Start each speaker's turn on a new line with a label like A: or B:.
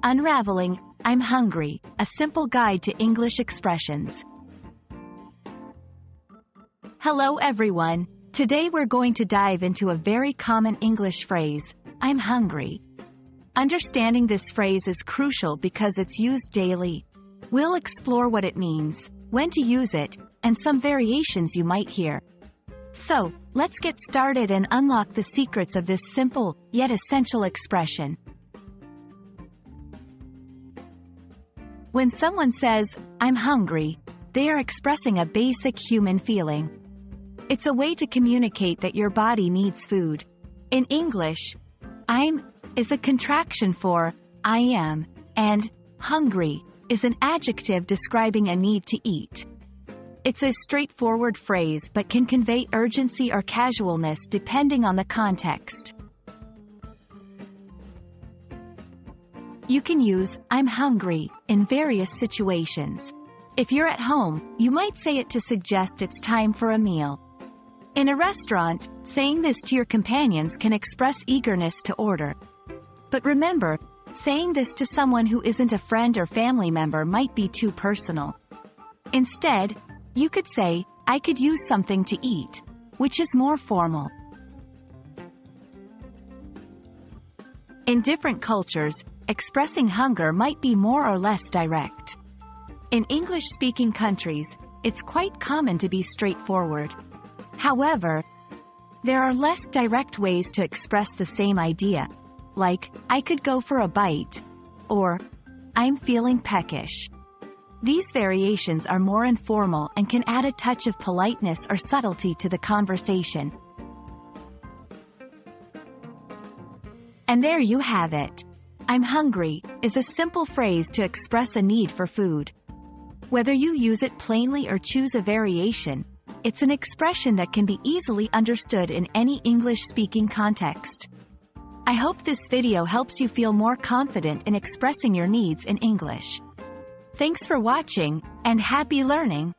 A: Unraveling I'm Hungry, a simple guide to English expressions. Hello everyone. Today we're going to dive into a very common English phrase, I'm hungry. Understanding this phrase is crucial because it's used daily. We'll explore what it means, when to use it, and some variations you might hear. So, let's get started and unlock the secrets of this simple, yet essential expression. When someone says, I'm hungry, they are expressing a basic human feeling. It's a way to communicate that your body needs food. In English, I'm is a contraction for I am, and hungry is an adjective describing a need to eat. It's a straightforward phrase but can convey urgency or casualness depending on the context. You can use I'm hungry in various situations. If you're at home, you might say it to suggest it's time for a meal. In a restaurant, saying this to your companions can express eagerness to order. But remember, saying this to someone who isn't a friend or family member might be too personal. Instead, you could say, I could use something to eat, which is more formal. In different cultures, expressing hunger might be more or less direct. In English-speaking countries, it's quite common to be straightforward. However, there are less direct ways to express the same idea, like, I could go for a bite, or, I'm feeling peckish. These variations are more informal and can add a touch of politeness or subtlety to the conversation. And there you have it. I'm hungry is a simple phrase to express a need for food. Whether you use it plainly or choose a variation, it's an expression that can be easily understood in any English-speaking context. I hope this video helps you feel more confident in expressing your needs in English. Thanks for watching, and happy learning!